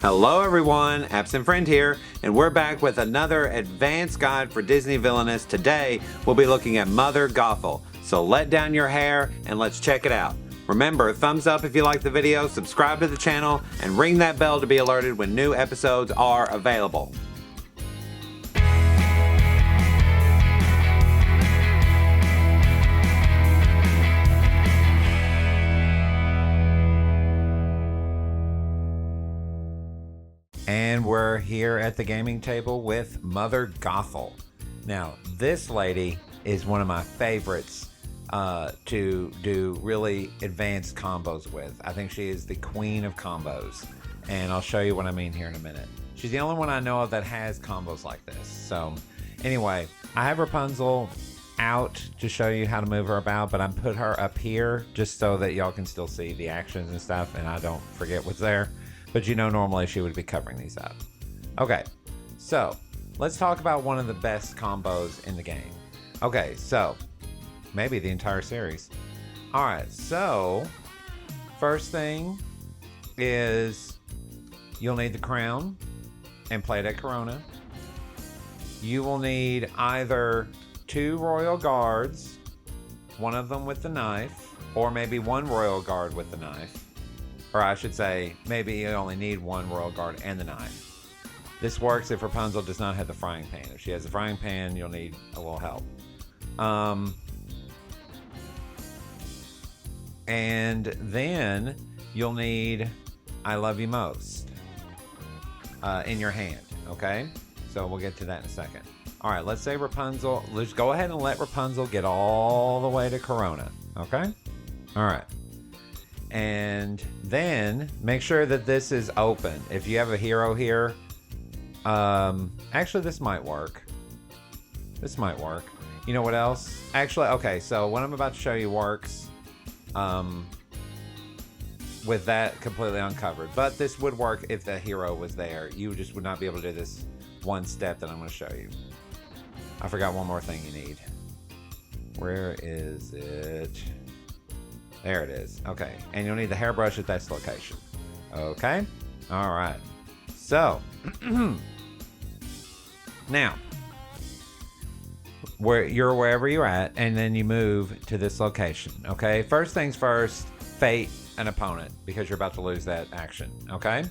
Hello everyone, Absent Friend here, and we're back with another advanced guide for Disney Villainous. Today, we'll be looking at Mother Gothel. So let down your hair and let's check it out. Remember, thumbs up if you like the video, subscribe to the channel, and ring that bell to be alerted when new episodes are available. And we're here at the gaming table with Mother Gothel. Now, this lady is one of my favorites to do really advanced combos with. I think she is the queen of combos, and I'll show you what I mean here in a minute. She's the only one I know of that has combos like this. So anyway, I have Rapunzel out to show you how to move her about, but I put her up here just so that y'all can still see the actions and stuff and I don't forget what's there. But you know, normally she would be covering these up. Okay, so let's talk about one of the best combos in the game. Okay, so maybe the entire series. All right, so first thing is you'll need the crown and play it at Corona. You will need either 2 royal guards, one of them with the knife, or maybe 1 royal guard with the knife. Or I should say, maybe you only need 1 royal guard and the knife. This works if Rapunzel does not have the frying pan. If she has the frying pan, you'll need a little help. And then you'll need I Love You Most in your hand, okay? So we'll get to that in a second. All right, let's say Rapunzel, let's go ahead and let Rapunzel get all the way to Corona, okay? All right. And then make sure that this is open. If you have a hero here, actually this might work. This might work. You know what else? Actually, okay, so what I'm about to show you works with that completely uncovered. But this would work if the hero was there. You just would not be able to do this one step that I'm going to show you. I forgot one more thing you need. Where is it? There it is. Okay. And you'll need the hairbrush at this location. Okay. All right. So, now, you're wherever you're at, and then you move to this location. Okay. First things first, fate an opponent because you're about to lose that action. Okay.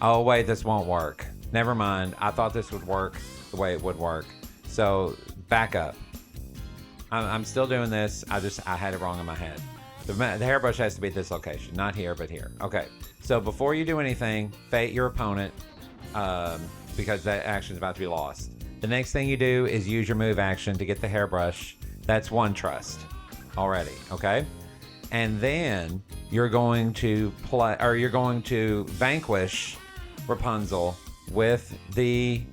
Oh, wait, this won't work. Never mind. I thought this would work the way it would work. So, back up. I'm still doing this. I had it wrong in my head. The hairbrush has to be at this location, not here, but here. Okay, so before you do anything, fate your opponent because that action is about to be lost. The next thing you do is use your move action to get the hairbrush. That's 1 trust already, okay? And then you're going to vanquish Rapunzel with the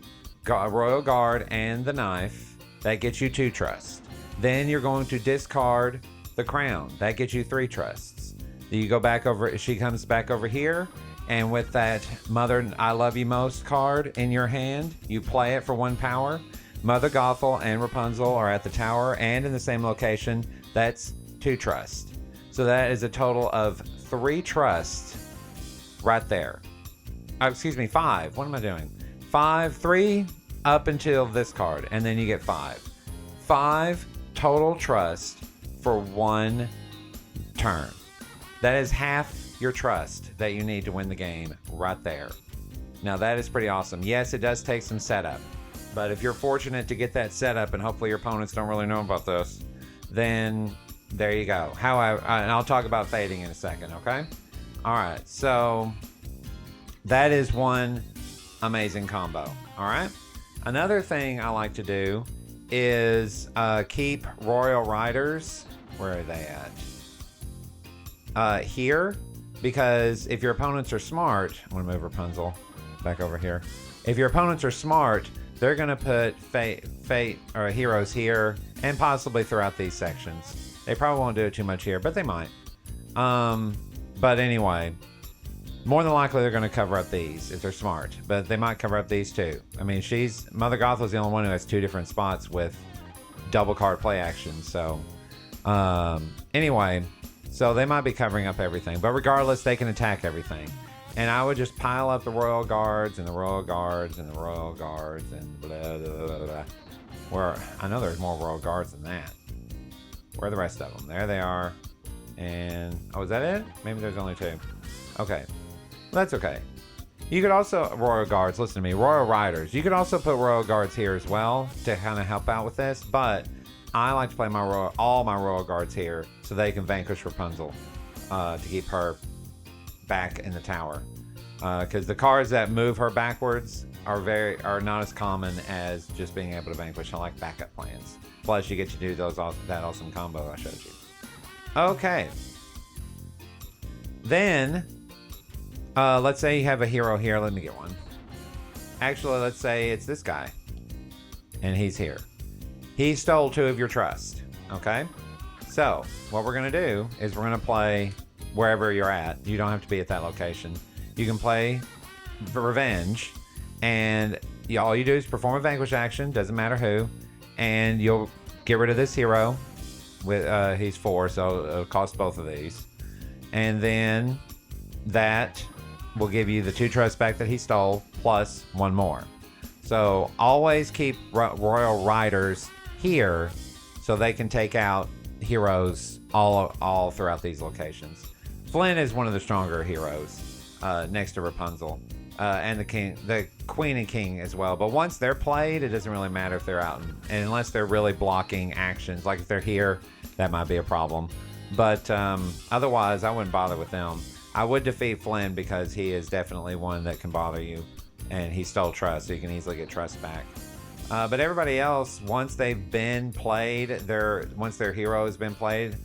Royal Guard and the knife. That gets you 2 trust. Then you're going to discard the crown. That gets you 3 trusts. You go back over, she comes back over here, and with that Mother I Love You Most card in your hand, you play it for 1 power. Mother Gothel and Rapunzel are at the tower and in the same location. That's 2 trusts. So that is a total of 3 trusts right there. Oh, excuse me, 5. What am I doing? 3 up until this card, and then you get 5. 5 total trust for 1 turn. That is half your trust that you need to win the game right there. Now that is pretty awesome. Yes, it does take some setup, but if you're fortunate to get that setup, and hopefully your opponents don't really know about this, then there you go. And I'll talk about fading in a second, okay? All right, so that is one amazing combo, all right? Another thing I like to do is keep Royal Riders. Where are they at? Here, because if your opponents are smart, I'm gonna move Rapunzel back over here. If your opponents are smart, they're gonna put fate or heroes here and possibly throughout these sections. They probably won't do it too much here, but they might. But anyway, more than likely they're gonna cover up these if they're smart, but they might cover up these too. I mean, Mother Gothel is the only one who has 2 different spots with double card play actions. So anyway, so they might be covering up everything, but regardless, they can attack everything. And I would just pile up the royal guards and the royal guards and the royal guards and blah, blah, blah, blah. Where I know there's more royal guards than that. Where are the rest of them? There they are. And, oh, is that it? Maybe there's only 2. Okay. Well, that's okay. You could also, royal guards, listen to me, royal riders. You could also put royal guards here as well to kind of help out with this. But I like to play all my royal guards here so they can vanquish Rapunzel to keep her back in the tower. Because the cards that move her backwards are not as common as just being able to vanquish. I like backup plans. Plus, you get to do that awesome combo I showed you. Okay. Then, let's say you have a hero here. Let me get one. Actually, let's say it's this guy. And he's here. He stole 2 of your trust. Okay? So, what we're going to do is we're going to play wherever you're at. You don't have to be at that location. You can play Revenge. And all you do is perform a vanquish action. Doesn't matter who. And you'll get rid of this hero. He's 4, so it'll cost both of these. And then that will give you the 2 trust back that he stole, plus 1 more. So always keep royal riders here so they can take out heroes all throughout these locations. Flynn is one of the stronger heroes next to Rapunzel. And the queen and king as well. But once they're played, it doesn't really matter if they're out. And unless they're really blocking actions. Like if they're here, that might be a problem. But otherwise, I wouldn't bother with them. I would defeat Flynn because he is definitely one that can bother you. And he stole trust, so you can easily get trust back. But everybody else, once they've been played, once their hero has been played,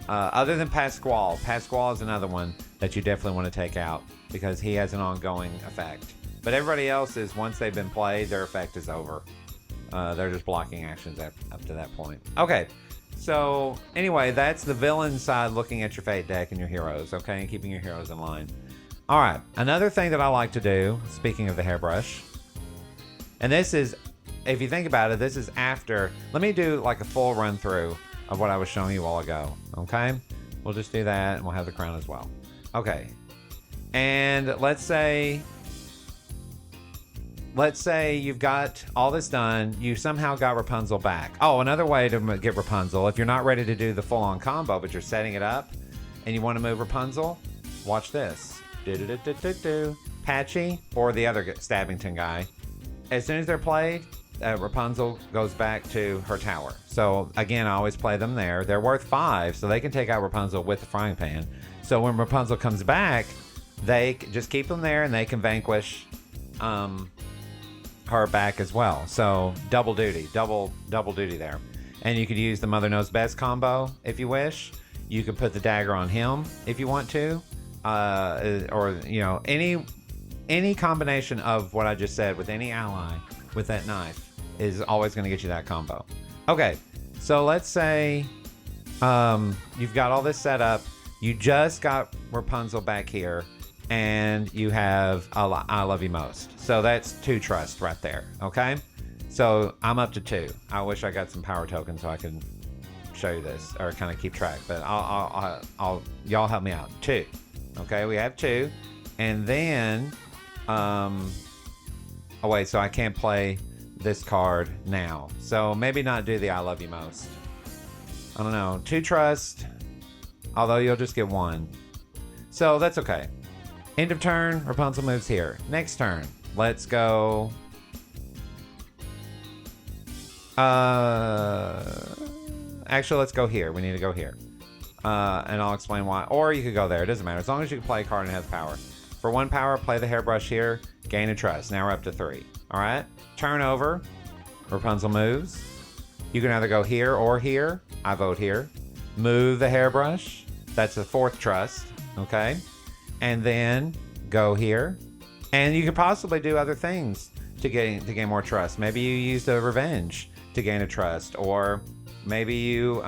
other than Pasquale. Pasquale is another one that you definitely want to take out because he has an ongoing effect. But everybody else is, once they've been played, their effect is over. They're just blocking actions up to that point. Okay, so anyway, that's the villain side, looking at your fate deck and your heroes, okay, and keeping your heroes in line. All right, another thing that I like to do, speaking of the hairbrush, and this is, if you think about it, this is after, let me do like a full run through of what I was showing you a while ago, okay? We'll just do that, and we'll have the crown as well. Okay, and let's say you've got all this done, you somehow got Rapunzel back. Oh, another way to get Rapunzel, if you're not ready to do the full-on combo, but you're setting it up, and you want to move Rapunzel, watch this. Patchy, or the other Stabbington guy, as soon as they're played, Rapunzel goes back to her tower. So again, I always play them there. They're worth 5, so they can take out Rapunzel with the frying pan. So when Rapunzel comes back, they just keep them there, and they can vanquish her back as well. So double duty there. And you could use the Mother Knows Best combo if you wish. You could put the dagger on him if you want to, or you know, any combination of what I just said with any ally with that knife is always going to get you that combo. Okay, so let's say you've got all this set up. You just got Rapunzel back here, and you have I Love You Most. So that's 2 trust right there, okay? So I'm up to 2. I wish I got some power tokens so I could show you this, or kind of keep track, but I'll y'all help me out. 2, okay? We have 2, and then oh wait, so I can't play this card now. So maybe not do the I Love You Most. I don't know. 2 trust, although you'll just get 1. So that's okay. End of turn, Rapunzel moves here. Next turn, let's go. Actually, let's go here. We need to go here. And I'll explain why. Or you could go there. It doesn't matter. As long as you can play a card and it has power. For 1 power, play the hairbrush here. Gain a trust. Now we're up to 3. All right. Turn over. Rapunzel moves. You can either go here or here. I vote here. Move the hairbrush. That's the 4th trust. Okay. And then go here. And you could possibly do other things to gain more trust. Maybe you use the revenge to gain a trust, or maybe you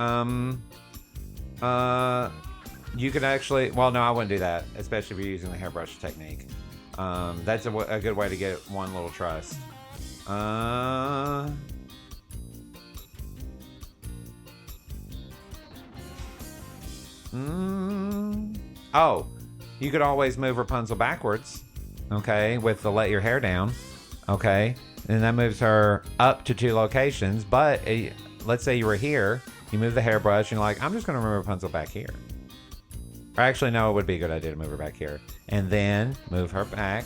you could actually, well, no, I wouldn't do that, especially if you're using the hairbrush technique. That's a good way to get 1 little trust. Oh, You could always move Rapunzel backwards, okay, with the let your hair down, okay? And that moves her up to 2 locations. But let's say you were here, you move the hairbrush, and you're like, I'm just going to move Rapunzel back here. Or actually, no, it would be a good idea to move her back here. And then move her back,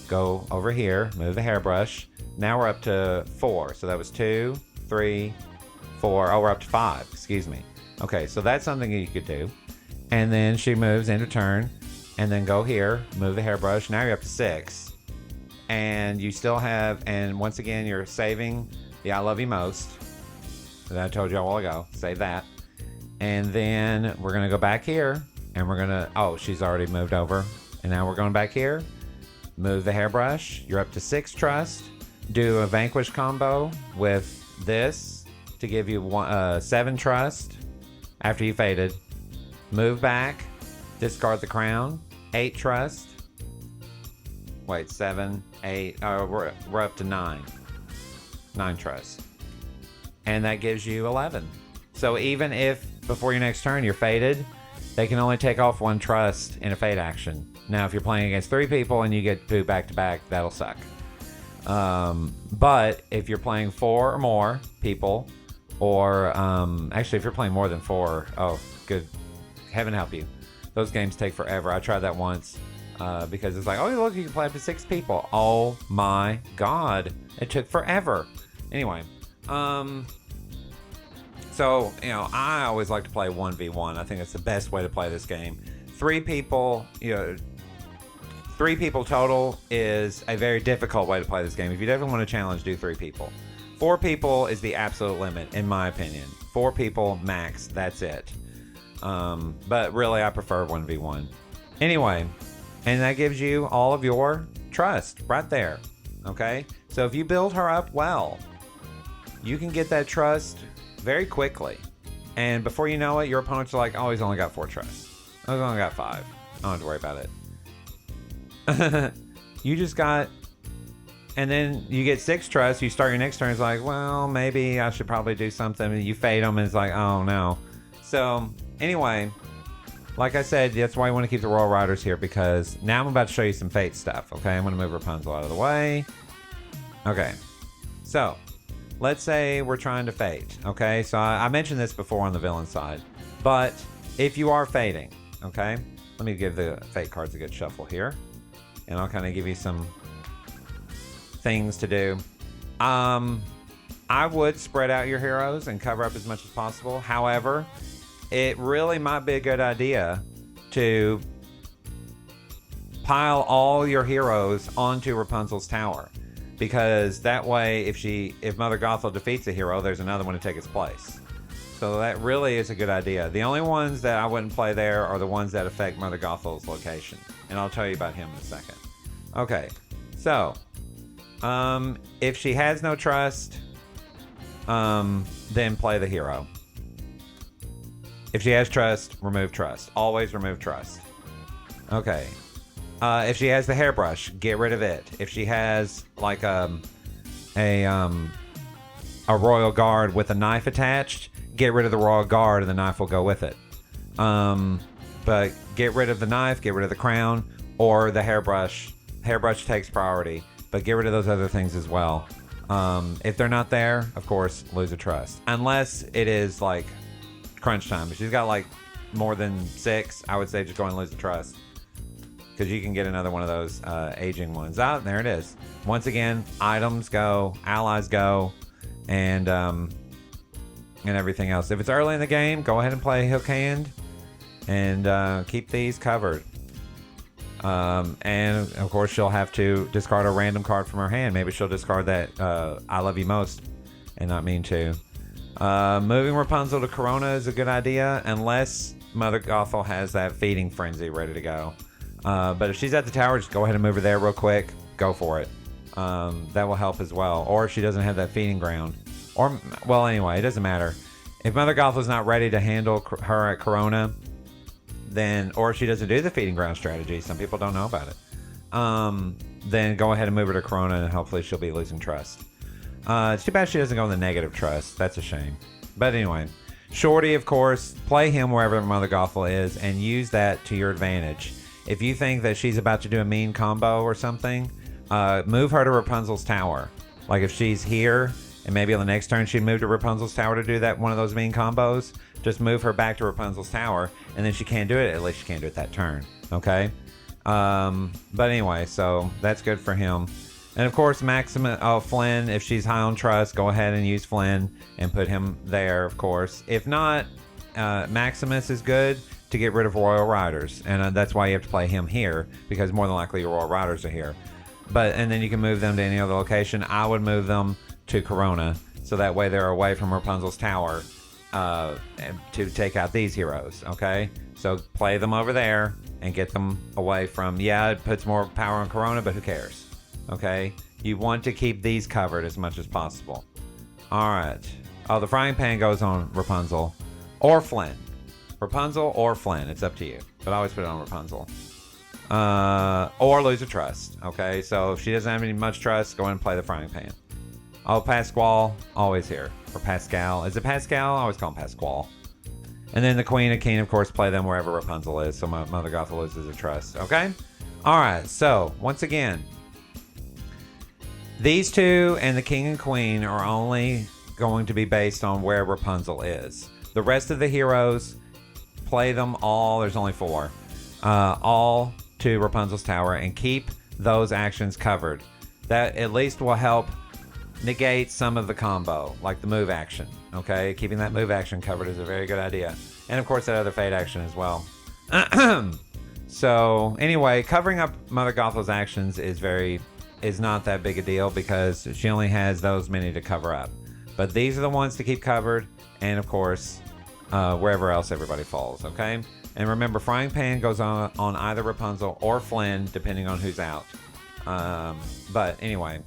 go over here, move the hairbrush. Now we're up to 4. So that was 2, 3, 4. Oh, we're up to 5. Excuse me. Okay, so that's something you could do. And then she moves into turn, and then go here, move the hairbrush. Now you're up to 6. And you still have, and once again, you're saving the I Love You Most that I told you a while ago. Save that. And then we're going to go back here, and we're going to, oh, she's already moved over. And now we're going back here, move the hairbrush. You're up to 6 trust. Do a Vanquish combo with this to give you 7 trust after you faded. Move back, discard the crown, 8 trust. Wait, 7, 8, we're up to 9. 9 trust. And that gives you 11. So even if before your next turn you're faded, they can only take off 1 trust in a fade action. Now, if you're playing against 3 people and you get 2 back-to-back, that'll suck. But if you're playing 4 or more people, or actually if you're playing more than 4, oh, good. Heaven help you. Those games take forever. I tried that once because it's like, oh, look, you can play up to 6 people. Oh my God. It took forever. Anyway, so, you know, I always like to play 1v1. I think it's the best way to play this game. 3 people, 3 people total is a very difficult way to play this game. If you definitely want to challenge, do 3 people. 4 people is the absolute limit, in my opinion. 4 people max, that's it. But really, I prefer 1v1. Anyway, and that gives you all of your trust right there. Okay? So if you build her up well, you can get that trust very quickly. And before you know it, your opponents are like, oh, he's only got 4 trust. Oh, he's only got 5. I don't have to worry about it. You just got... And then you get 6 trust. You start your next turn. It's like, well, maybe I should probably do something. And you fade them, and it's like, oh, no. So... Anyway, like I said, that's why you want to keep the Royal Riders here, because now I'm about to show you some Fate stuff, okay? I'm going to move Rapunzel out of the way. Okay, so let's say we're trying to Fate, okay? So I mentioned this before on the villain side, but if you are fading, okay? Let me give the Fate cards a good shuffle here, and I'll kind of give you some things to do. I would spread out your heroes and cover up as much as possible. However, it really might be a good idea to pile all your heroes onto Rapunzel's tower, because that way, if Mother Gothel defeats a hero, there's another one to take its place. So that really is a good idea. The only ones that I wouldn't play there are the ones that affect Mother Gothel's location, and I'll tell you about him in a second. Okay, so if she has no trust, then play the hero. If she has trust, remove trust. Always remove trust. Okay. If she has the hairbrush, get rid of it. If she has like a royal guard with a knife attached, get rid of the royal guard and the knife will go with it. But get rid of the knife, get rid of the crown, or the hairbrush. Hairbrush takes priority, but get rid of those other things as well. If they're not there, of course, lose a trust. Unless it is like crunch time. If she's got like more than 6, I would say just go and lose the trust, because you can get another one of those aging ones. There it is. Once again, items go, allies go, and everything else. If it's early in the game, go ahead and play hook hand and keep these covered. And of course, she'll have to discard a random card from her hand. Maybe she'll discard that I Love You Most and not mean to. Moving Rapunzel to Corona is a good idea, unless Mother Gothel has that feeding frenzy ready to go. But if she's at the tower, just go ahead and move her there real quick. Go for it. That will help as well. Or if she doesn't have that feeding ground. Or, well, anyway, it doesn't matter. If Mother Gothel's not ready to handle her at Corona, then, or if she doesn't do the feeding ground strategy, some people don't know about it, then go ahead and move her to Corona, and hopefully she'll be losing trust. It's too bad she doesn't go in the negative trust. That's a shame. But anyway, Shorty, of course, play him wherever Mother Gothel is and use that to your advantage. if you think that she's about to do a mean combo or something, move her to Rapunzel's tower. Like if she's here and maybe on the next turn she'd move to Rapunzel's tower to do that one of those mean combos, just move her back to Rapunzel's tower, and then she can't do it. At least she can't do it that turn. Okay. But anyway, so that's good for him. And of course, Flynn, if she's high on trust, go ahead and use Flynn and put him there, of course. If not, Maximus is good to get rid of Royal Riders. And that's why you have to play him here, because more than likely your Royal Riders are here. And then you can move them to any other location. I would move them to Corona, so that way they're away from Rapunzel's tower to take out these heroes, okay? So play them over there and get them away from, it puts more power on Corona, but who cares? Okay, you want to keep these covered as much as possible. All right. Oh, the frying pan goes on Rapunzel or Flynn. Rapunzel or Flynn. It's up to you. But I always put it on Rapunzel. Or lose a trust. Okay, so if she doesn't have any much trust, go ahead and play the frying pan. Oh, Pasquale, always here. Or Pascal. Is it Pascal? I always call him Pasquale. And then the Queen and King, of course, play them wherever Rapunzel is. So my Mother Gothel loses a trust. Okay? All right, so once again, these two and the King and Queen are only going to be based on where Rapunzel is. The rest of the heroes, play them all. There's only 4. All to Rapunzel's tower and keep those actions covered. That at least will help negate some of the combo, like the move action. Okay, keeping that move action covered is a very good idea. And of course that other fade action as well. So anyway, covering up Mother Gothel's actions is not that big a deal because she only has those many to cover up. But these are the ones to keep covered, and of course, wherever else everybody falls, okay? And remember, frying pan goes on either Rapunzel or Flynn, depending on who's out. But anyway,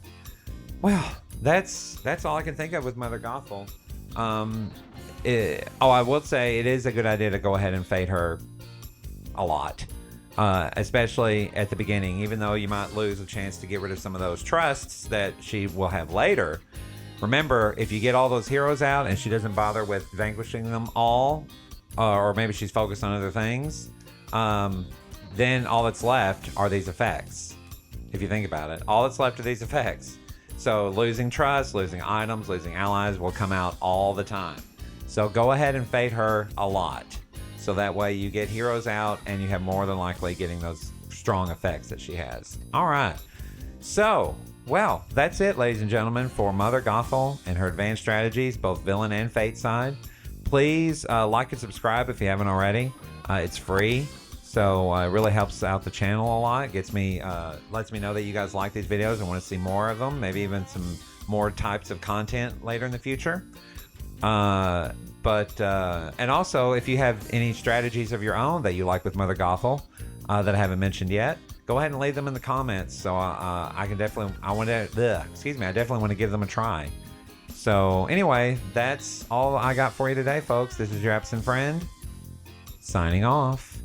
well, that's all I can think of with Mother Gothel. I will say it is a good idea to go ahead and fade her a lot. Especially at the beginning, even though you might lose a chance to get rid of some of those trusts that she will have later. Remember, if you get all those heroes out and she doesn't bother with vanquishing them all, or maybe she's focused on other things, then all that's left are these effects. If you think about it, all that's left are these effects. So losing trust, losing items, losing allies will come out all the time. So go ahead and fade her a lot. So that way you get heroes out and you have more than likely getting those strong effects that she has. All right. So, well, that's it, ladies and gentlemen, for Mother Gothel and her advanced strategies, both villain and fate side. Please like and subscribe if you haven't already. It's free. So it really helps out the channel a lot. Lets me know that you guys like these videos and want to see more of them. Maybe even some more types of content later in the future. And also, if you have any strategies of your own that you like with Mother Gothel that I haven't mentioned yet, go ahead and leave them in the comments. So I definitely want to give them a try. So anyway, that's all I got for you today, folks. This is your absent friend signing off.